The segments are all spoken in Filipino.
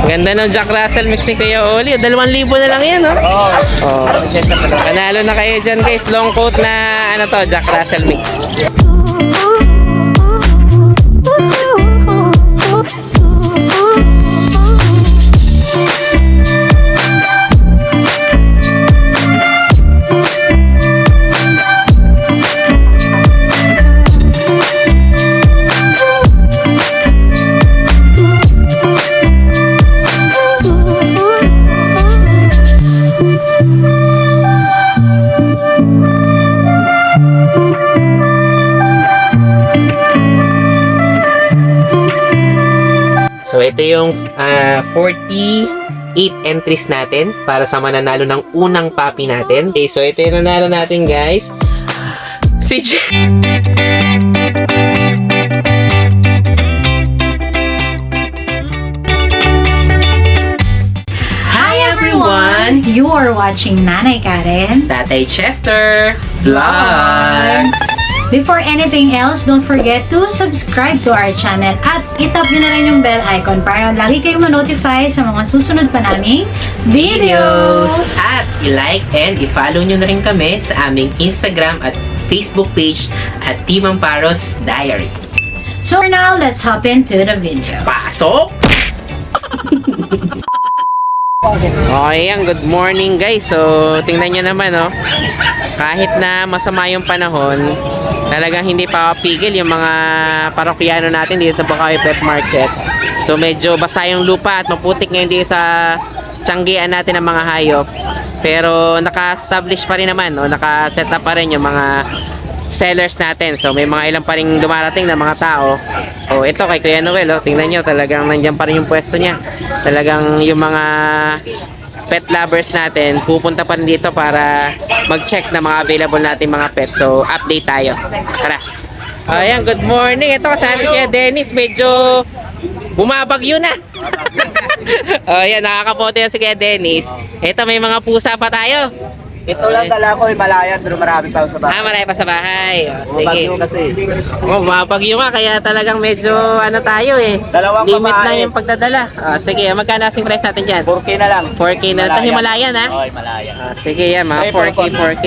Ganda ng Jack Russell mix ni Kuya Oli. 2,000 na lang yan, no? Oh. Panalo na kayo dyan, guys. Long coat na, ano to, Jack Russell mix. So, ito yung 48 entries natin para sa mananalo ng unang puppy natin. Okay, so ito yung nanalo natin, guys. Si Hi everyone! You are watching Nanay Karen Tatay Chester Vlogs. Before anything else, don't forget to subscribe to our channel at itap nyo na rin yung bell icon para lagi kayong ma-notify sa mga susunod pa naming videos. At i-like and i-follow nyo na rin kami sa aming Instagram at Facebook page at Team Amparos Diary. So for now, let's hop into the video. Pasok! Okay, yan. Good morning, guys. So, tingnan nyo naman, oh. Kahit na masama yung panahon, talagang hindi pa pigil yung mga parokyano natin dito sa Bukawi Pet Market. So, medyo basa yung lupa at maputik ngayon dito sa tiyanggian natin ng mga hayop. Pero, naka-establish pa rin naman, o naka-set up pa rin yung mga sellers natin. So, may mga ilang pa rin dumarating na mga tao. Oh, ito kay Kuya Noel, oh. Tingnan nyo, talagang nandiyan pa rin yung pwesto niya. Talagang yung mga pet lovers natin pupunta pa rin dito para mag-check na mga available natin mga pets. So, update tayo. Tara. Ayan, good morning. Ito kasama si Kuya Dennis. Medyo bumabagyo na. Ayan, nakakapote yan si Kuya Dennis. Ito, may mga pusa pa tayo. Ito lang dala ko, Himalayan, pero marami pa sa bahay. Marami pa sa bahay. O, sige. Bagyo kasi. Mapagyo nga, kaya talagang medyo ano tayo eh. Dalawang limit babae. na yung pagdadala. Sige, magkano asing price natin dyan? 4K na lang. 4K na. Ito Himalayan, ha? Oo, Himalayan. Sige yan, mga 4K, 4K.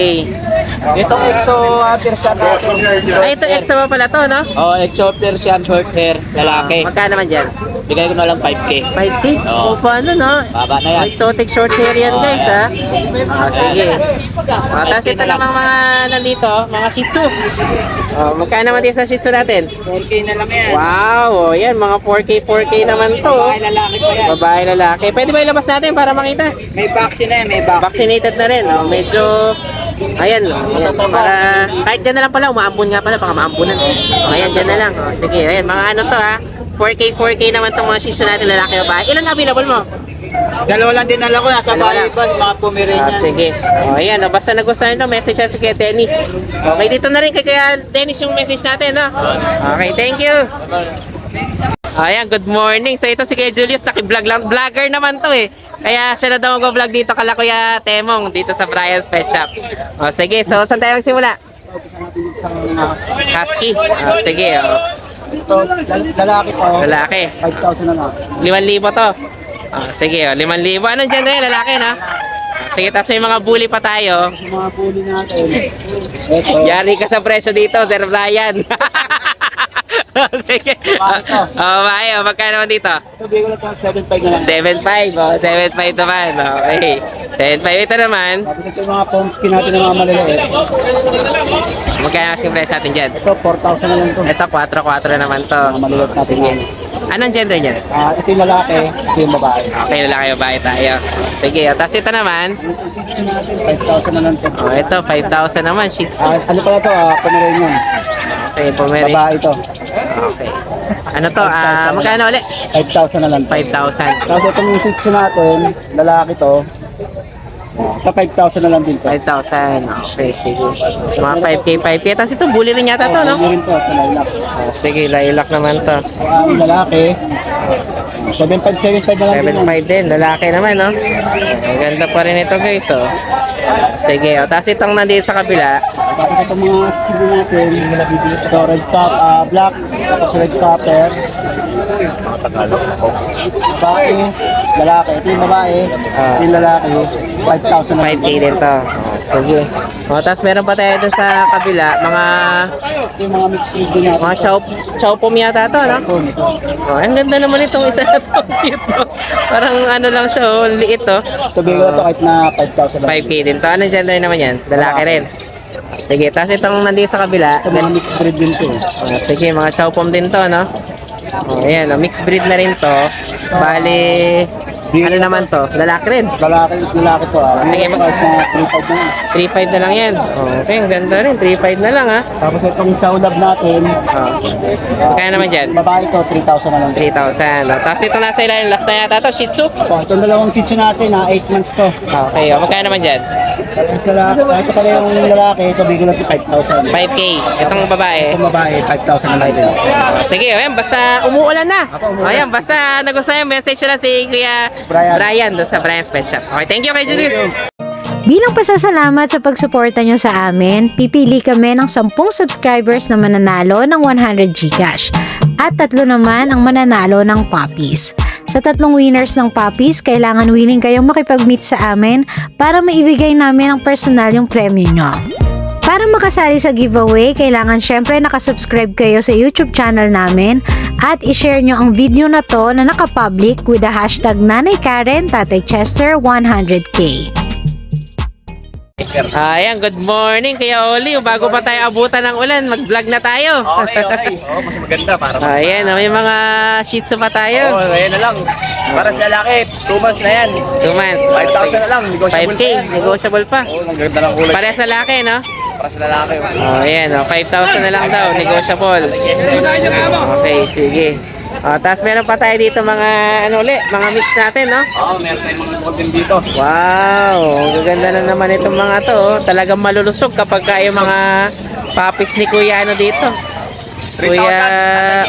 Itong EXO Persian natin. Ay, ito EXO pa pala to, no? Oh, EXO Persian short hair, lalaki. Magkano naman dyan? Bigay ko na lang 5K. 5K? Oo. O, paano, no? Baba na yan. Exotic short hair yan, Oo, guys, ha? Sige. Tapos 5K ito na lang. namang mga nandito, mga Shih Tzu. Magkano naman din sa Shih Tzu natin? 4K na lang yan. Wow, yan, mga 4K, 4K naman to. Babae, lalaki pa yan. Babae, lalaki. Pwede ba ilabas natin para makita? May vaccine na yan, may vaccine. Vaccinated na rin. Oh. Medyo, ayan, ayan. Para, kahit dyan na lang pala, umaambon nga pala, baka maambunan. Oh, ayan, dyan na lang. Oh, sige, ayan, mga ano to ha. 4K, 4K naman tong mga Shih Tzu natin, lalaki o babae. Ilan available mo? Dalawa lang din nala ko, nasa Dalawa bahay lang. pa, mga Pomeranian. Sige. O, ayan. O, basta nagustuhan nyo, message siya si Kuya Dennis. Okay, dito na rin kay Kuya Dennis yung message natin, no? Okay, thank you. Ayan, good morning. So, ito si Kuya Julius, naki-vlog lang. Vlogger naman to eh. Kaya siya na daw mag-vlog dito kala Kuya Temong, dito sa Brian's Pet Shop. O, sige. So, saan tayo magsimula? Husky. O, sige. O, Ito, lalaki ko. lalaki. 5,000 na lang. 5,000 to. Sige, 5,000. Anong gender yan? Lalaki, na? Sige, tapos may mga bully pa tayo. Sa mga bully natin. Ito. Yari ka sa presyo dito, Sir Brian. Sige. Bae, magkano naman dito? Ito, bigay ko lang 7,500 na lang. 7,500. 7,500 naman. Okay. 7,500 ito naman. Sabi ko yung mga Pomsky natin ng mga maliliit. Magkano asking price natin dyan? Ito, 4,000 na lang to. Ito, 4,400 naman to. Mga maliliit natin. Sige. Anong gender niyan? Ito yung lalaki, ito yung babae. Okay, lalaki o bae tayo. Sige, tapos ito naman. Yung 60 natin, 5,000 na lang to. Oh, ito, 5,000 naman. Shih Tzu. Ano pala to? Pomeranian. Okay, Pomeri. Babae to. Okay. Ano to? Magkano ulit? 5,000 na lang to. 5,000. Tapos itong yung 60 natin, lalaki to. Sa 5,000 na lang din to. 5,000. Okay, sige. Mga 5K, 5K. Tapos ito, bully rin yata to, no? Hindi rin to, ito lilac. Sige, lilac naman to. Ang lalaki, 7,575 na lang din. 7,500 din. Lalaki naman, no? Ang ganda pa rin ito, guys, oh. Sige, tapos itong nandito sa kabila. Tapos itong mga skin natin, ito red top, black, tapos red copper. Babae, lalaki. Ito yung babae, ito yung lalaki. 5,000 na. 5K din to. Sige. Tapos meron pa tayo dun sa kabila, mga Ito yung mga mixed breed din natin. mga chow pom yata to, no? Ang ganda naman itong isa na to. Cute, no? Parang ano lang siya, liit to. Ito bigay ko to kahit na 5,000 na. 5K din to. Anong gender naman yan? Lalaki rin. Sige, tapos itong nandito sa kabila. Ito mga mixed breed din to. Sige, mga chow pom din to, no? Ayan, mixed breed na rin to. Bali, ano naman to? Lalaki rin. Lalaki to. Sige, Bigay ko kahit na 3,500 na. 3.5 na lang yan. Okay, ang ganda rin. 3.5 na lang, ha? Tapos itong chow lab natin. Kaya naman dyan? Babae to, 3,000 na lang. 3,000. Tapos ito nasa ilalim, last na yata to, Shih Tzu. Itong dalawang shih tzu natin, 8 months to. Okay, magkano naman dyan? Tapos lalaki, ito pala yung lalaki, ito bigyan natin 5,000. 5K. Itong babae. Itong babae, 5,000 na lang din. Sige, ayan, basta umuulan na. Ayan, basta nagustuhan yung message lang si Kuya Brian doon sa Brian's Pet Shop. Okay, thank you kay Julius. Bilang pasasalamat sa pagsuporta nyo sa amin, pipili kami ng 10 subscribers na mananalo ng 100 Gcash at 3 naman ang mananalo ng puppies. Sa 3 winners ng puppies, kailangan willing kayong makipag-meet sa amin para maibigay namin ang personal yung premyo nyo. Para makasali sa giveaway, kailangan syempre nakasubscribe kayo sa YouTube channel namin at i-share nyo ang video na to na nakapublic with the hashtag Nanay Karen Tatay Chester 100K. Ayan, good morning Kuya Oli. Bago pa tayo abutan ng ulan, mag-vlog na tayo. Okay. Mas maganda para Ayan, may mga Shih Tzu pa tayo. ayan na lang. Para sa lalaki, 2 months na yan. 2 months. 5,000 na lang, negotiable 5K, negotiable pa. Ang ganda ng kulay. Pares sa laki, no? Para sa lalaki. Ayan, 5,000 na lang daw, negotiable. Okay, sige. Tapos meron pa tayo dito mga, mga mix natin, no? Meron tayong mga golden dito. Wow, ang gaganda na naman itong mga to. Talagang malulusog kapag yung mga puppies ni Kuya dito. Kuya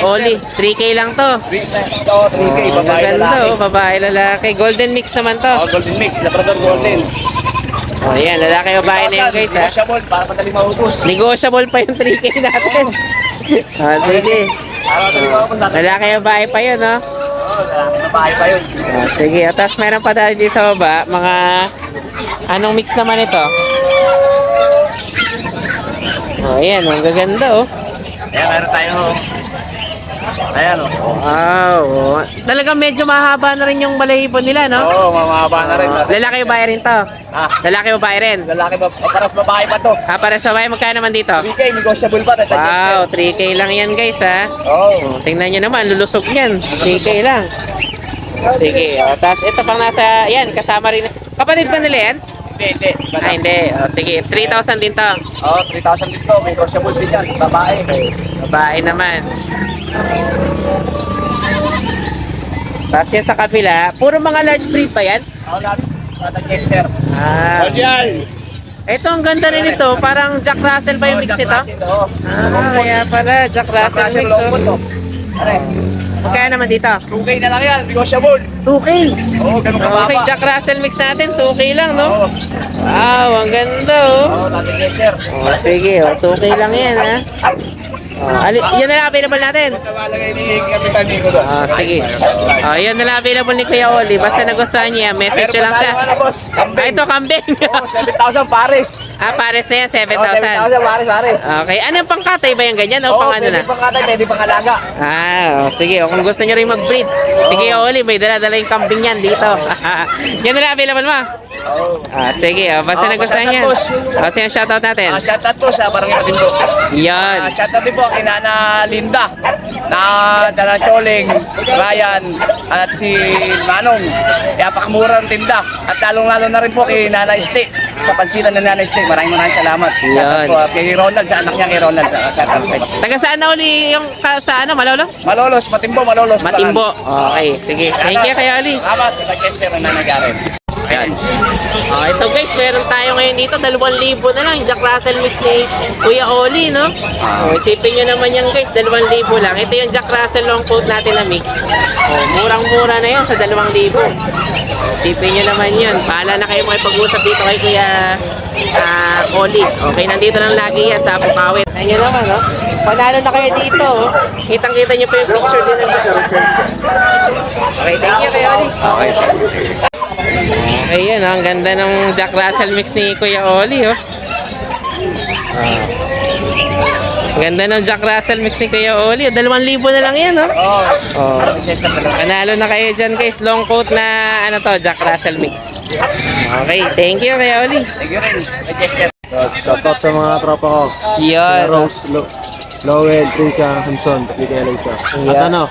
Oli, 3K lang to. 3K, babae Ganda, lalaki. babae lalaki. Golden mix naman to. Golden mix, Labrador golden. Ayan, lalaki babae na yun guys, ha. Negotiable, para madali maubos. Negotiable pa yung 3K natin. Sige. Para madali maubos natin. Lalaki babae pa yun, no? Babae pa yun. Sige, tapos meron pa tayo dito sa baba. Mga, anong mix naman ito? Ayan, ang gaganda, oh. Ayan, meron tayo. Ayan, Wow. Talagang medyo mahaba na rin yung balahibo nila, no? Oo, mamahaba na rin. Lalaki babae rin to. Lalaki babae rin. Lalaki ba? Paras babae pa to. Para sa babae, magkano naman dito? 3K, negotiable pa. Wow, 3K lang yan guys, ha? Oo. Tingnan nyo naman, lulusog yan. 3K lang. Sige, tapos ito pang nasa, yan, kasama rin. Kapatid ba nila yan? Hindi. Hindi. Sige, 3,000 din to. Oo, 3,000 dito. Negotiable din yan. Babae. Babae naman. Tapos yan sa kabila, puro mga large breed pa yan? Oo, natin. Chester. Ito ang ganda rin ito, parang Jack Russell ba yung mix nito? Oo. Kaya pala, Jack Russell mix. Oh. Magkaya naman dito? 2K na lang yan. Negotiable. 2K. Oo, ganun kababa. Okay, Jack Russell mix natin, 2K lang, no? Oo. Wow, ang ganda, oh. Oo, natin Chester. Sige, 2K lang yan, ha? Yan na lang available natin. Nakalagay ni Kapitan Nico doon. Sige. Yan na lang available ni Kuya Oli. Basta nagustuhan niya, message nyo lang siya. boss. Ito, kambing. Oo, 7,000 pares. Pares na yan, 7,000. 7,000 pares, pare. Okay, anong pangkatay ba yung ganyan? O pang ano na? Pwede pang katay, pwede pang alaga. Sige. Kung gusto nyo rin mag-breed. Sige, Oli, may dala-dala yung kambing yan dito. Yan na lang available mo. Oo. Sige, basta nagustuhan niya. Basta yung shoutout natin. Shoutout po sa Barangay Matindo. Yan. Shoutout din po kay Nana Linda, na Nana Choling, Ryan, at si Manong. Kaya pakamura ang tinda. At lalong-lalo na rin po kay Nana Este, sa pansilan ng Nana Este. Maraming salamat. Yan. Shoutout po kay Ronald, sa anak niya kay Ronald. Taga saan na Oli yung sa ano, Malolos? Malolos, Matimbo, Malolos. Matimbo. Okay, sige. Thank you, Kuya Oli. Salamat, sa Kenter na nangyari. Ayan. Ito guys, meron tayo ngayon dito, 2,000 na lang. Jack Russell mix ni Kuya Oli, no? Isipin nyo naman yan guys, 2,000 lang. Ito yung Jack Russell long coat natin na mix. Murang-mura na yan sa 2,000. Isipin nyo naman yun. Pahala na kayo makipag-usap dito kay Kuya Oli. Okay, nandito lang lagi yan sa Bukawit. Ayan nyo naman, no? Panalo na kayo dito, oh. Kitang-kita nyo pa yung picture din ng Bukawit. Okay, thank you Kuya Oli. Okay. Okay, yan, oh. Ang ganda ng Jack Russell mix ni Kuya Oli, oh. Ang ganda ng Jack Russell mix ni Kuya Oli. 2,000 na lang yan, oh. Oh. Panalo na kayo dyan, guys. Long coat na, ano to, Jack Russell mix. Okay, thank you, Kuya Oli. Thank you rin. Chester. Shoutout sa mga tropa ko. Yun. Rose, Lowell, Trisha, Hanson, PTLA siya. Yeah. At ano,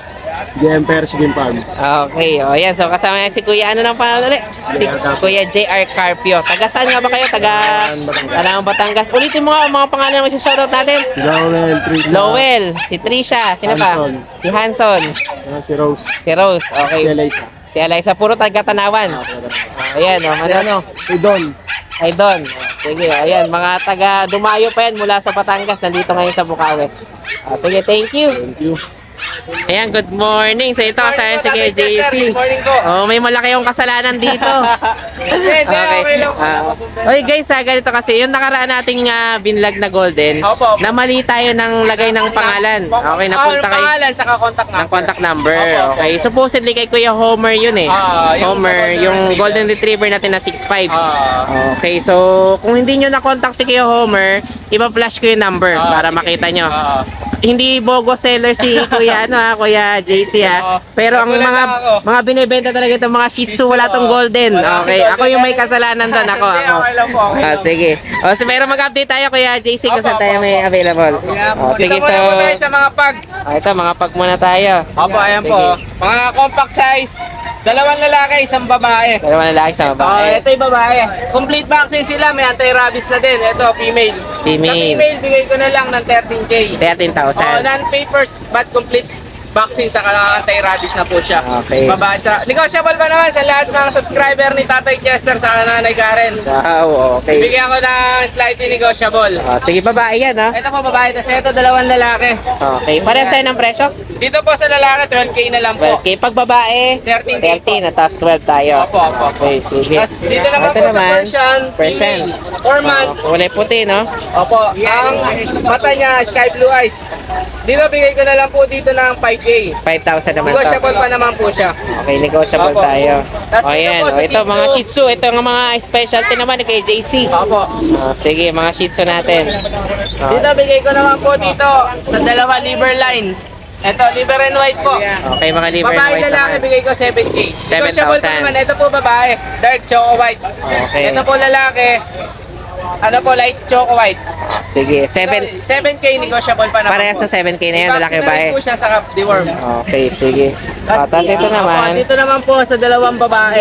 GMPR Chicken Farm. Okay, oh, yan. So, kasama yan si Kuya, ano nang pangalan ulit? Si Kuya JR Carpio. Taga saan nga ba kayo? Taga Talang Batangas. Ulitin mo nga ang mga pangalan mo si shoutout natin. Si Lowell, Trisha. Lowell, si Trisha, sino pa? Hanson. Si Hanson, Si Rose. si Rose, okay. Si Eliza. Si Eliza, puro taga Tanawan. Ayan, oh, Si ano, si Don. Ay doon. Sige, ayan, mga taga Dumayo pa yan mula sa Batangas, nandito ngayon sa Bukawi. Sige, thank you. Thank you. Ayan, good morning. So ito, kasaya si Kuya JC. Oh, may malaki yung kasalanan dito. Okay. Okay guys, ganito kasi yung nakaraan nating binlag na golden, Opo. na mali tayo ng lagay ng pangalan. Okay, napunta kayo Pangalan, saka contact ng contact number. Opo. Okay, supposedly kay Kuya Homer yun eh. Yung Homer, sa yung golden golden retriever natin na 6'5". Okay, so kung hindi nyo na-contact si Kuya Homer, ipa-flash ko yung number para makita nyo. Hindi bogo seller si Kuya Kuya JC Pero ang mga binebenta talaga itong mga Shih Tzu, wala tong golden. Okay, ako yung may kasalanan doon, ako. Okay lang po. Sige. So pero mag-update tayo Kuya JC kung saan tayo may available. Sige, so tayo sa mga pag. ito, mga pag muna tayo. Opo, ayan Sige. po. Mga compact size. 2 lalaki, 1 babae. Dalawa na lalaki sa babae. Ito yung babae. Complete vaccine sila, may anti-rabies na din. Ito, female. Female. Sa female, bigay ko na lang ng 13K. 13,000. Non-papers, but complete vaccine sa anti-rabies na po siya. Okay. Babae sa... Negotiable pa naman sa lahat ng subscriber ni Tatay Chester sa Nanay Karen. Wow, okay. Bibigyan ko ng slightly negotiable. Sige, babae yan, ha? Ito po babae, tapos ito 2 lalaki. Okay, pares sa'yo ng presyo? Dito po sa lalaki, 12K na lang po. Okay, pag babae, 13K 13 at tapos 12 tayo. Opo. Okay, sige. Tapos dito naman Ito po sa Persian, Persian. female, 4 months. Kulay puti, no? Opo, ang mata niya, sky blue eyes. Dito bigay ko na lang po dito ng 5K. 5,000 naman to. Negotiable pa naman po siya. Okay, negotiable Opo. tayo. Tapos O dito yan, po sa ito Shih Tzu. mga Shih Tzu. Ito ang mga specialty naman ni kay JC. Opo. Sige, mga Shih Tzu natin. Dito bigay ko naman po dito sa 2 liver line. Ito, liver and white po. Okay, mga liver and Babae white lalaki naman. bigay ko 7K. 7,000. Negotiable pa naman. Ito po babae, dark choco white. Okay. Ito po lalaki, ano po, light choco white. Sige, 7. 7K negotiable pa naman Parehas po. sa 7K na yan, lalaki Vaccine na babae. rin po siya sa deworm. Okay, sige. Tapos ito naman, Dito naman po sa 2 babae.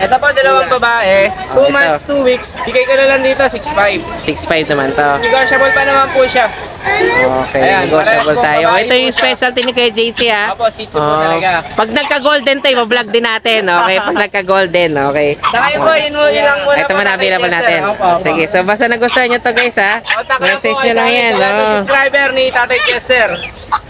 Ito po 2 babae. 2 ito. months, 2 weeks. Bigay ko na lang dito 6.5. 6'5 naman to. Negotiable pa naman po siya. Okay, Ayan, negotiable parehas po tayo. babae Ito yung po siya. specialty ni Kuya JC, ha? Opo, Shih Tzu po talaga. Pag nagka-golden to, i-vlog din natin. Okay, pag nagka-golden, okay. Saka yun po, yun lang muna Ito po man natin, available Chester. natin. Opo. Sige, so basta nagustuhan nyo to guys, ha? Kontak lang po Message kayo nyo lang yan, sa lahat ng no? subscriber ni Tatay Chester.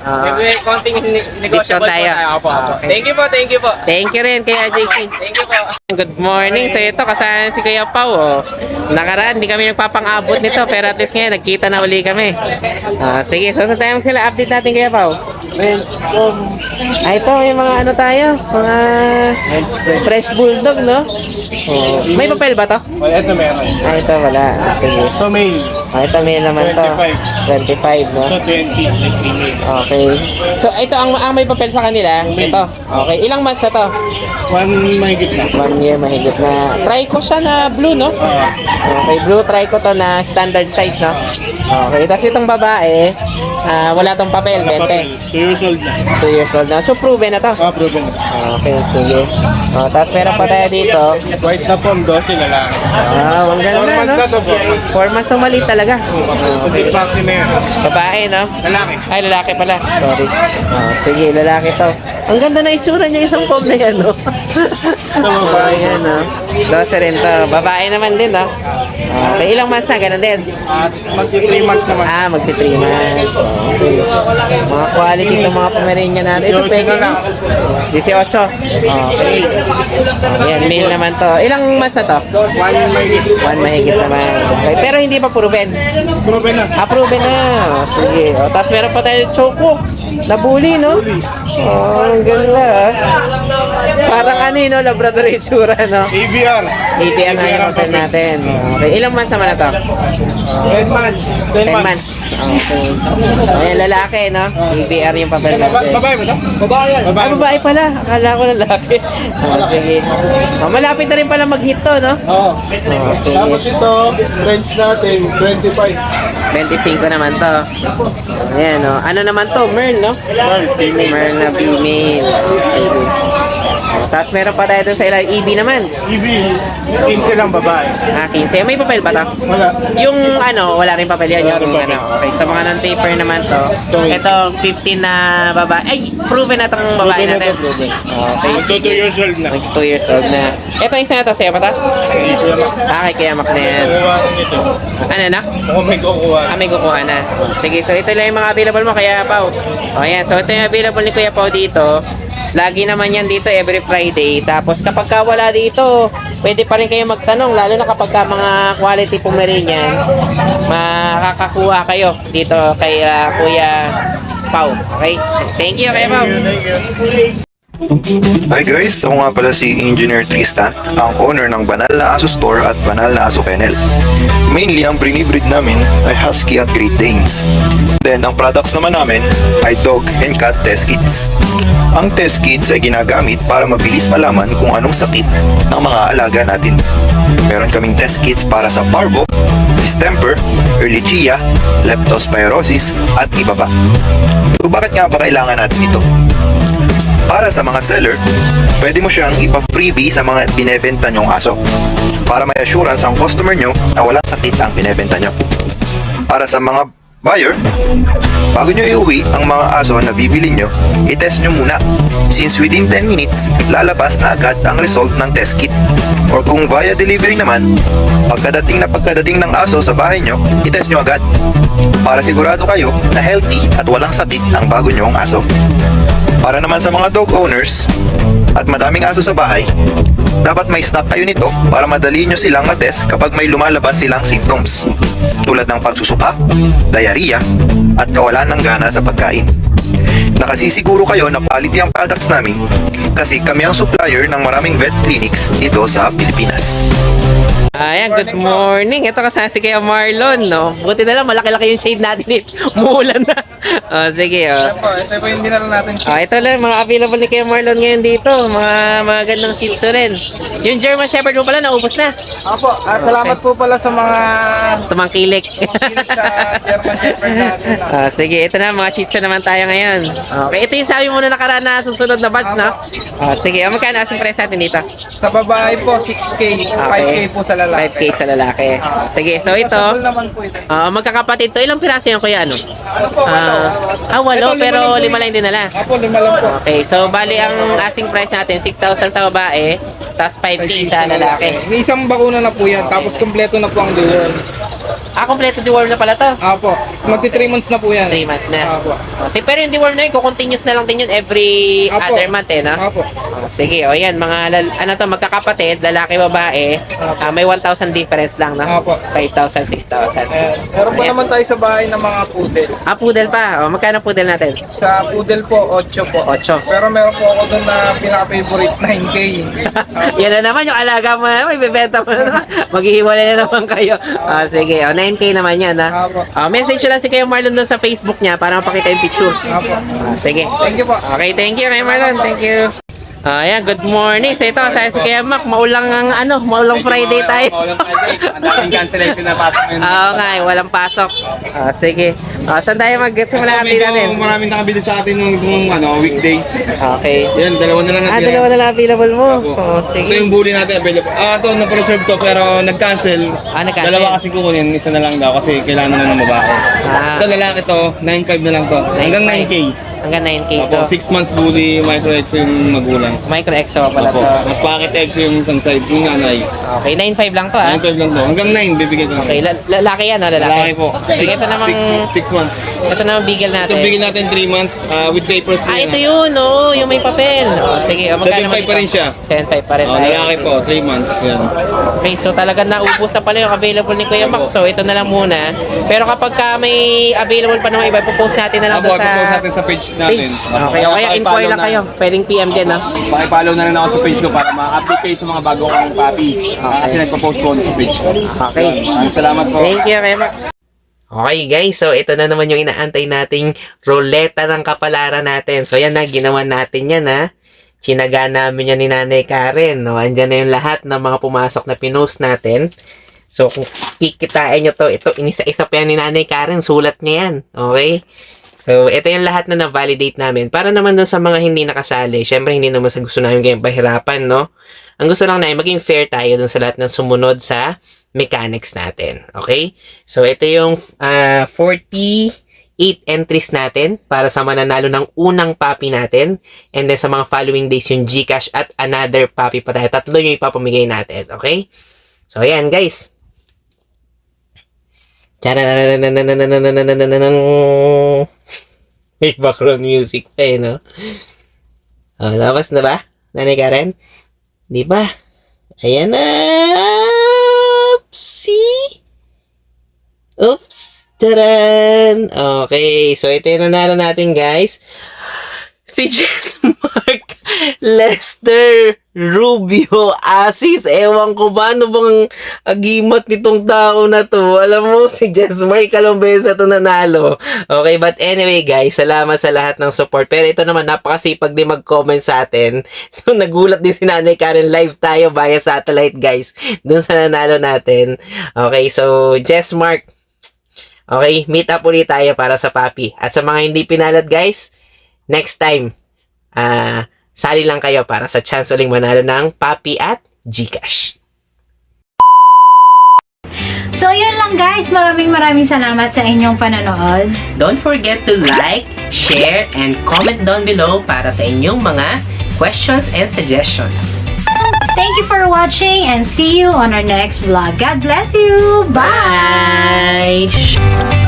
May konting negotiable po tayo. tayo. Opo. Okay. Thank you po, thank you po. Thank you rin kay JC. Thank you po. Good morning. So ito, kasama si Kuya Pao. Oh. Nakaraan, hindi kami nagpapang-abot nito, pero at least ngayon, nagkita na uli kami. Sige, so sa time sila, update natin Kuya Pao. Ito, may mga ano tayo, mga fresh bulldog, no? May papel ba to? Wala, ito meron. Ito, wala. Sige. Ito male. Ito may naman to. 25, no? Ito 20. Okay. So ito ang may papel sa kanila. Ito. Okay. Ilang months na to? 1 mahigit na. 1 year mahigit na. Trico siya na blue, no? Okay, blue trico to na standard size, no? Okay, tapos itong babae, wala tong papel, 20. 2 years old na. 2 years old na. So, proven na to. Proven na. Okay, sige. Tapos meron pa tayo dito. White na pom, 12 lalaki. Ang ganda, 4 months no? na to po. 4 months na mali talaga. Complete vaccine na yan. Babae, no? Lalaki. Ay, lalaki pala. Sorry. Sige, lalaki to. Ang ganda na itsura niya, isang pom na yan, no? Ayan, no? 12 rin to. Babae naman din, no? Okay, ilang months na, ganun din. Magti 3 months naman. Magti 3 months. Okay. Mga quality itong mga Pomeranian natin. Ito, Pekingese. 18. Okay. Ayan, male naman to. Ilang months na to? 1 mahigit. 1 mahigit naman. Okay. Pero hindi pa proven. Proven na. Proven na. Sige. Tapos meron pa tayo choco. Nabuli, no? Ang ganda. Parang ano yun, no? Labrador yung tsura, no? ABR. APM na yung hotel natin. Okay. Ilang months naman na to? 10 months. 10 months. Okay. Ayan, lalaki, no? APR yung papel natin. Babae ba ito? Babae yan. Babae pala. Akala ko lalaki. Sige. Malapit na rin pala mag-hit to, no? Oo. Sige. Tapos ito, range natin, 25. 25 naman to. Ayan, no? Ano naman to? Merl, no? Merl na female. Sige. Tapos meron pa tayo dun sa ilang EB naman. EB, 15 lang babae. 15. May papel ba to? Wala. Yung ano, wala rin papel yan. Wala Yung rin papel. ano, okay. Sa mga non-paper naman to. Ito, 15 na babae. Ay, proven na itong babae Proven na natin. to, proven. Okay. Ito 2 years old na. 2 years old na. Ito isa na to, sa'yo pa to? Okay, kaya mak na yan. Kukuha ko nito. Ano na? Mukhang may kukuha. May kukuha na. Sige, so ito lang yung mga available mo, Kuya Pao. O yan, so ito yung available ni Kuya Pao dito. Lagi naman yan dito every Friday. Tapos kapag ka wala dito, pwede pa rin kayo magtanong. Lalo na kapag ka mga quality Pomeranian, makakakuha kayo dito kay Kuya Pao. Okay? Thank you, Kuya Pao. Hi guys, ako nga pala si Engineer Tristan, ang owner ng Banal na Aso Store at Banal na Aso Kennel. Mainly, ang brinibreed namin ay Husky at Great Danes. Then, ang products naman namin ay Dog and Cat Test Kits. Ang test kits ay ginagamit para mabilis malaman kung anong sakit ng mga alaga natin. Meron kaming test kits para sa parvo, distemper, ehrlichia, leptospirosis, at iba pa. So, bakit nga ba kailangan natin ito? Para sa mga seller, pwede mo siyang ipa-freebie sa mga binebenta nyong aso para may assurance ang customer nyo na walang sakit ang binebenta nyo. Para sa mga buyer, bago nyo iuwi ang mga aso na bibili nyo, i-test nyo muna since within 10 minutes, lalabas na agad ang result ng test kit. Or kung via delivery naman, pagkadating ng aso sa bahay nyo, i-test nyo agad para sigurado kayo na healthy at walang sakit ang bago nyong aso. Para naman sa mga dog owners at madaming aso sa bahay, dapat may stock kayo nito para madali nyo silang matest kapag may lumalabas silang symptoms tulad ng pagsusuka, diarrhea, at kawalan ng gana sa pagkain. Nakasisiguro kayo na quality ang products namin kasi kami ang supplier ng maraming vet clinics dito sa Pilipinas. Ayan, good morning. Ito kasama si Kuya Marlon, no? Buti na lang, malaki-laki yung shade natin. Umuulan na. Sige, Ito po yung dinala natin. ito lang, mga available ni Kuya Marlon ngayon dito. Mga gandang Shih Tzu rin. Yung German Shepherd mo pala, naubos na. Apo, salamat po pala sa mga Tumangkilik. kilit sa German Shepherd natin. Sige, ito na, mga Shih Tzu naman tayo ngayon. Okay, ito yung sabi mo na nakaraan na susunod na batch, no? Sige, magkano asing price natin dito? Sa babae po, 6K. 5K po sa lalaki. 5K sa lalaki. Sige, so ito, naman po ito. magkakapatid to. Ilang piraso yan, Kuya? Ano? Ano po, Walo, Ito, pero lima 5 lang po lang din nala. Apo, 5 lang po. Okay, so bali ang asking price natin, 6,000 sa babae, tapos 5K sa lalaki. May isang bakuna na po yan, tapos kompleto na po ang deworm. Kompleto deworm na pala to. Apo, magti 3 months na po yan. 3 months na. Apo. Okay, pero yung deworm na yun, continuous na lang din yun every Apo. other month, no? Apo. Sige, o yan, mga, magkakapatid, lalaki, babae, may 1,000 difference lang, no? Apo. 5,000, 6,000. Meron pa Ayan. naman tayo sa bahay ng mga poodle. Poodle pa. Magkano poodle natin? Sa poodle po, 8 po. 8. Pero meron po ako doon na pinaka-favorite, 9K. Yan na naman, yung alaga mo na, may bebenta mo na. Maghihiwalay na naman kayo. Sige, 9K naman yan, ha? Apo. Message nyo lang si Kuya Marlon doon sa Facebook niya para mapakita yung picture. Apo. Sige. Thank you po. Okay, thank you, Kuya Marlon. Thank you. Ayan, good morning. So ito, sabi si Kuya Mac, maulang Friday tayo. Maulang Friday. Ang daming cancellation na pasok ngayon. Oo nga, walang pasok. Sige. Saan tayo magsimula natin natin? Maraming nakabili sa atin ng weekdays. Okay. Yan, dalawa na lang natin. Dalawa na lang available mo. Ito Sige. yung bully natin available. Ito, na-preserve to pero nag-cancel. Nag-cancel. Dalawa kasi kukunin, isa na lang daw kasi kailangan na ng babae. Ito lalaki to, 9.5 na lang to. Hanggang 9K. Hanggang 9K Opo, to. 6 months bully, micro-X yung magulang. Micro EXO pala Opo, to. mas packet X yung isang side, yung nanay. Okay, 9.5 lang to 9.5 lang to. Hanggang 9, bibigay ko na. Okay, lalaki yan, no? Lalaki. Lalaki po. Sige, ito namang, 6 months. ito namang bigel Ito natin. bigyan natin 3 months with papers na Ito yun, no? Yung may papel. Sige, magkano 7.5 pa rin siya. 7.5 pa rin. Lalaki po, 3 months. Yan. Okay, so talagang naubos na pala yung available ni Kuya Max. So, ito na lang muna. Pero kapag may available pa naman iba, ipopost natin na lang Opo, doon sa ipopost natin sa page natin. page. Opo, Okay, kaya inquire lang kayo. Pwedeng PM din, no? Pakipollow na lang ako sa page ko para ma-update kayo sa mga bago kong papi. Kasi nagpo-post ko sa page ko. Okay. Maraming salamat po. Thank you, Kuya Max. Okay guys, so ito na naman yung inaantay nating roleta ng kapalaran natin. So yan na, ginawa natin yan ha. Sinaga namin yan ni Nanay Karen. No? Andyan na yung lahat ng mga pumasok na pinost natin. So kung kikitain nyo to, ito inisa-isa pa yan ni Nanay Karen. Sulat niya yan. Okay? So ito yung lahat na na-validate namin. Para naman dun sa mga hindi nakasali. Syempre hindi naman sa gusto namin kayong pahirapan, no? Ang gusto lang namin, maging fair tayo dun sa lahat ng sumunod sa mechanics natin. Okay? So ito yung 48 entries natin para sa mananalo ng unang papi natin. And then sa mga following days yung GCash at another papi pa tayo. Tatlo yung ipapamigay natin. Okay? So ayan guys. May background music pa eh, no? Labas na ba? Nanay Karen? Di ba? Ayan na! Oopsie! Oops! Taran! Okay, so ito yung nanalo natin, guys. Si Jess Mark Lester Rubio Asis. Ewan ko ba, ano bang agimat nitong tao na to? Alam mo, si Jess Mark, ikalong beses na to nanalo. Okay, but anyway guys, salamat sa lahat ng support. Pero ito naman, napakasipag din mag-comment sa atin. So, nagulat din si Nanay Karen. Live tayo via satellite, guys. Dun sa nanalo natin. Okay, so, Jess Mark. Okay, meet up ulit tayo para sa papi. At sa mga hindi pinalad, guys, next time, sali lang kayo para sa chance uling manalo ng papi at GCash. So yun lang guys, maraming salamat sa inyong panonood. Don't forget to like, share, and comment down below para sa inyong mga questions and suggestions. Thank you for watching and see you on our next vlog. God bless you! Bye! Bye!